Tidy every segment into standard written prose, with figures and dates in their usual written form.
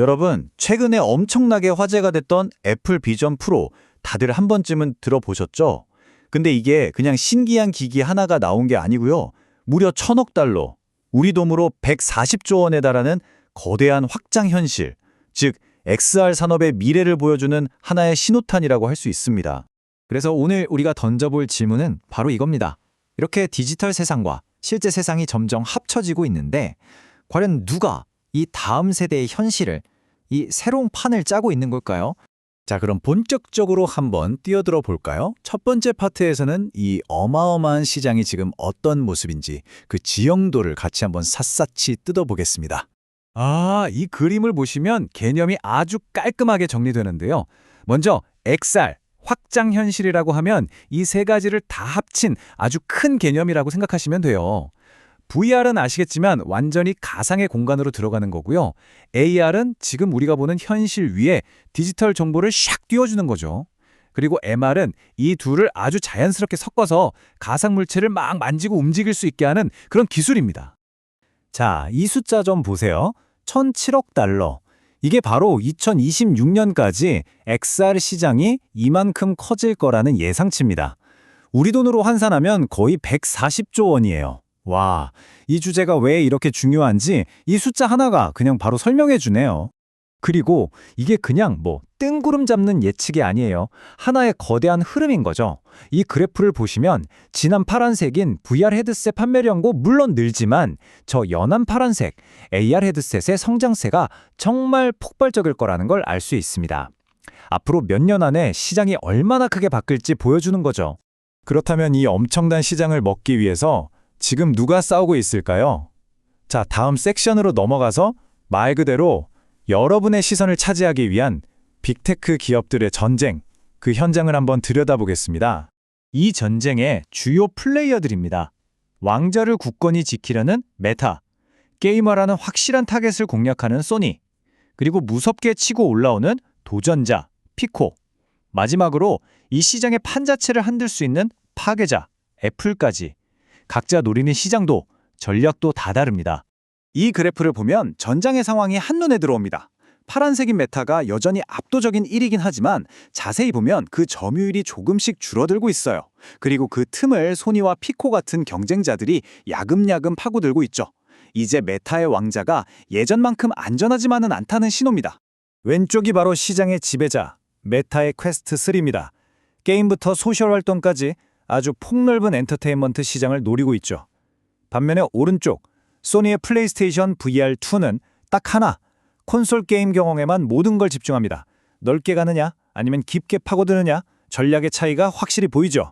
여러분, 최근에 엄청나게 화제가 됐던 애플 비전 프로 다들 한 번쯤은 들어보셨죠? 근데 이게 그냥 신기한 기기 하나가 나온 게 아니고요. 무려 1,000억 달러, 우리 돈으로 140조 원에 달하는 거대한 확장 현실, 즉 XR 산업의 미래를 보여주는 하나의 신호탄이라고 할 수 있습니다. 그래서 오늘 우리가 던져볼 질문은 바로 이겁니다. 이렇게 디지털 세상과 실제 세상이 점점 합쳐지고 있는데 과연 누가 이 다음 세대의 현실을, 이 새로운 판을 짜고 있는 걸까요? 자, 그럼 본격적으로 한번 뛰어들어 볼까요? 첫 번째 파트에서는 이 어마어마한 시장이 지금 어떤 모습인지 그 지형도를 같이 한번 샅샅이 뜯어보겠습니다. 이 그림을 보시면 개념이 아주 깔끔하게 정리되는데요. 먼저 XR, 확장 현실이라고 하면 이 세 가지를 다 합친 아주 큰 개념이라고 생각하시면 돼요. VR은 아시겠지만 완전히 가상의 공간으로 들어가는 거고요. AR은 지금 우리가 보는 현실 위에 디지털 정보를 샥 띄워주는 거죠. 그리고 MR은 이 둘을 아주 자연스럽게 섞어서 가상 물체를 막 만지고 움직일 수 있게 하는 그런 기술입니다. 자, 이 숫자 좀 보세요. 1,007억 달러. 이게 바로 2026년까지 XR 시장이 이만큼 커질 거라는 예상치입니다. 우리 돈으로 환산하면 거의 140조 원이에요. 와, 이 주제가 왜 이렇게 중요한지 이 숫자 하나가 그냥 바로 설명해 주네요. 그리고 이게 그냥 뜬구름 잡는 예측이 아니에요. 하나의 거대한 흐름인 거죠. 이 그래프를 보시면 진한 파란색인 VR 헤드셋 판매량도 물론 늘지만 저 연한 파란색 AR 헤드셋의 성장세가 정말 폭발적일 거라는 걸 알 수 있습니다. 앞으로 몇 년 안에 시장이 얼마나 크게 바뀔지 보여주는 거죠. 그렇다면 이 엄청난 시장을 먹기 위해서 지금 누가 싸우고 있을까요? 자, 다음 섹션으로 넘어가서 말 그대로 여러분의 시선을 차지하기 위한 빅테크 기업들의 전쟁, 그 현장을 한번 들여다보겠습니다. 이 전쟁의 주요 플레이어들입니다. 왕좌를 굳건히 지키려는 메타, 게이머라는 확실한 타겟을 공략하는 소니, 그리고 무섭게 치고 올라오는 도전자, 피코, 마지막으로 이 시장의 판 자체를 흔들 수 있는 파괴자, 애플까지. 각자 노리는 시장도 전략도 다 다릅니다. 이 그래프를 보면 전장의 상황이 한눈에 들어옵니다. 파란색인 메타가 여전히 압도적인 1위긴 하지만 자세히 보면 그 점유율이 조금씩 줄어들고 있어요. 그리고 그 틈을 소니와 피코 같은 경쟁자들이 야금야금 파고들고 있죠. 이제 메타의 왕자가 예전만큼 안전하지만은 않다는 신호입니다. 왼쪽이 바로 시장의 지배자, 메타의 퀘스트 3입니다. 게임부터 소셜 활동까지 아주 폭넓은 엔터테인먼트 시장을 노리고 있죠. 반면에 오른쪽, 소니의 플레이스테이션 VR2는 딱 하나, 콘솔 게임 경험에만 모든 걸 집중합니다. 넓게 가느냐, 아니면 깊게 파고드느냐, 전략의 차이가 확실히 보이죠.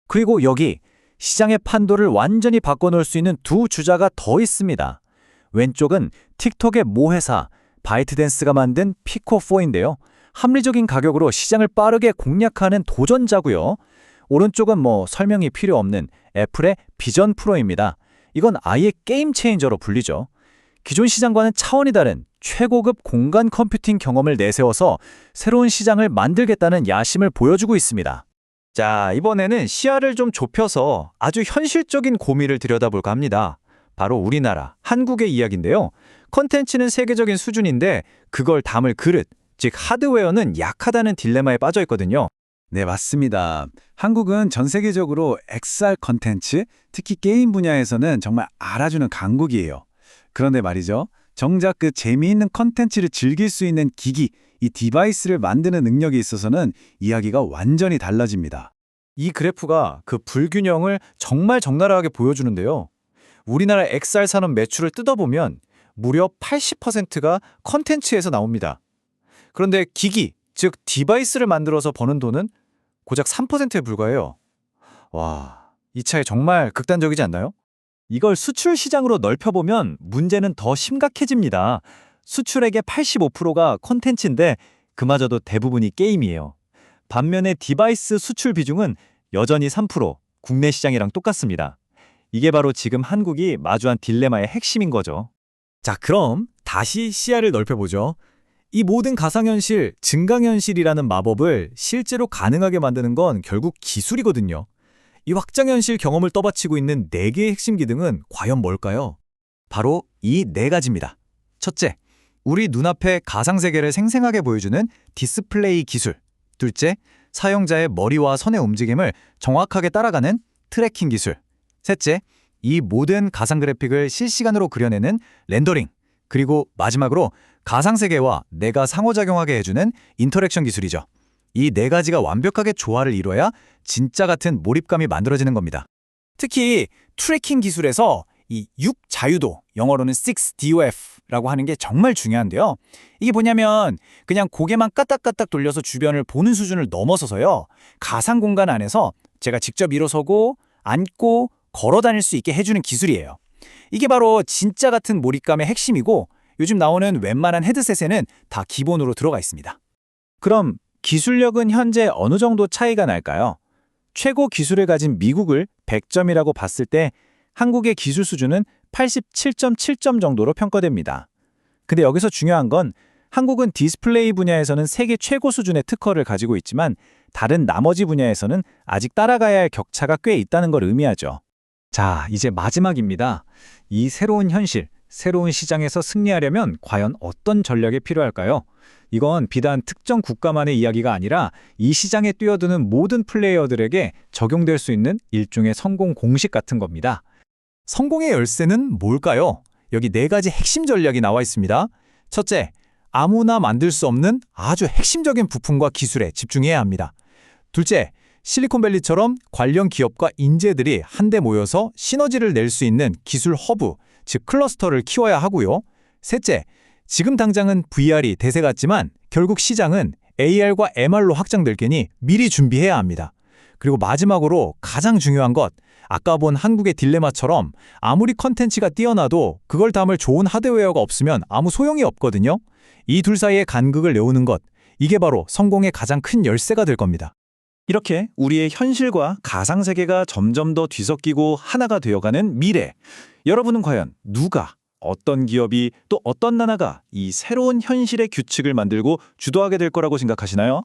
그리고 여기 시장의 판도를 완전히 바꿔놓을 수 있는 두 주자가 더 있습니다. 왼쪽은 틱톡의 모 회사, 바이트댄스가 만든 피코4인데요. 합리적인 가격으로 시장을 빠르게 공략하는 도전자고요. 오른쪽은 설명이 필요 없는 애플의 비전 프로입니다. 이건 아예 게임 체인저로 불리죠. 기존 시장과는 차원이 다른 최고급 공간 컴퓨팅 경험을 내세워서 새로운 시장을 만들겠다는 야심을 보여주고 있습니다. 자, 이번에는 시야를 좀 좁혀서 아주 현실적인 고민을 들여다볼까 합니다. 바로 우리나라, 한국의 이야기인데요. 콘텐츠는 세계적인 수준인데 그걸 담을 그릇, 즉 하드웨어는 약하다는 딜레마에 빠져 있거든요. 네, 맞습니다. 한국은 전 세계적으로 XR 컨텐츠, 특히 게임 분야에서는 정말 알아주는 강국이에요. 그런데 말이죠. 정작 그 재미있는 컨텐츠를 즐길 수 있는 기기, 이 디바이스를 만드는 능력이 있어서는 이야기가 완전히 달라집니다. 이 그래프가 그 불균형을 정말 적나라하게 보여주는데요. 우리나라 XR 산업 매출을 뜯어보면 무려 80%가 컨텐츠에서 나옵니다. 그런데 기기, 즉 디바이스를 만들어서 버는 돈은 고작 3%에 불과해요. 와, 이 차이 정말 극단적이지 않나요? 이걸 수출 시장으로 넓혀보면 문제는 더 심각해집니다. 수출액의 85%가 콘텐츠인데 그마저도 대부분이 게임이에요. 반면에 디바이스 수출 비중은 여전히 3%, 국내 시장이랑 똑같습니다. 이게 바로 지금 한국이 마주한 딜레마의 핵심인 거죠. 자, 그럼 다시 시야를 넓혀보죠. 이 모든 가상현실, 증강현실이라는 마법을 실제로 가능하게 만드는 건 결국 기술이거든요. 이 확장현실 경험을 떠받치고 있는 4개의 핵심 기능은 과연 뭘까요? 바로 이 4가지입니다. 첫째, 우리 눈앞에 가상세계를 생생하게 보여주는 디스플레이 기술. 둘째, 사용자의 머리와 손의 움직임을 정확하게 따라가는 트래킹 기술. 셋째, 이 모든 가상 그래픽을 실시간으로 그려내는 렌더링. 그리고 마지막으로 가상세계와 내가 상호작용하게 해주는 인터랙션 기술이죠. 이 네 가지가 완벽하게 조화를 이뤄야 진짜 같은 몰입감이 만들어지는 겁니다. 특히 트래킹 기술에서 이 6자유도, 영어로는 6DOF라고 하는 게 정말 중요한데요. 이게 뭐냐면 그냥 고개만 까딱까딱 돌려서 주변을 보는 수준을 넘어서서요. 가상 공간 안에서 제가 직접 일어서고 앉고 걸어 다닐 수 있게 해주는 기술이에요. 이게 바로 진짜 같은 몰입감의 핵심이고 요즘 나오는 웬만한 헤드셋에는 다 기본으로 들어가 있습니다. 그럼 기술력은 현재 어느 정도 차이가 날까요? 최고 기술을 가진 미국을 100점이라고 봤을 때 한국의 기술 수준은 87.7점 정도로 평가됩니다. 근데 여기서 중요한 건 한국은 디스플레이 분야에서는 세계 최고 수준의 특허를 가지고 있지만 다른 나머지 분야에서는 아직 따라가야 할 격차가 꽤 있다는 걸 의미하죠. 자, 이제 마지막입니다. 이 새로운 현실, 새로운 시장에서 승리하려면 과연 어떤 전략이 필요할까요? 이건 비단 특정 국가만의 이야기가 아니라 이 시장에 뛰어드는 모든 플레이어들에게 적용될 수 있는 일종의 성공 공식 같은 겁니다. 성공의 열쇠는 뭘까요? 여기 네 가지 핵심 전략이 나와 있습니다. 첫째, 아무나 만들 수 없는 아주 핵심적인 부품과 기술에 집중해야 합니다. 둘째, 실리콘밸리처럼 관련 기업과 인재들이 한데 모여서 시너지를 낼 수 있는 기술 허브, 즉 클러스터를 키워야 하고요. 셋째, 지금 당장은 VR이 대세 같지만 결국 시장은 AR과 MR로 확장될 게니 미리 준비해야 합니다. 그리고 마지막으로 가장 중요한 것, 아까 본 한국의 딜레마처럼 아무리 컨텐츠가 뛰어나도 그걸 담을 좋은 하드웨어가 없으면 아무 소용이 없거든요. 이 둘 사이의 간극을 메우는 것, 이게 바로 성공의 가장 큰 열쇠가 될 겁니다. 이렇게 우리의 현실과 가상세계가 점점 더 뒤섞이고 하나가 되어가는 미래. 여러분은 과연 누가, 어떤 기업이 또 어떤 나라가 이 새로운 현실의 규칙을 만들고 주도하게 될 거라고 생각하시나요?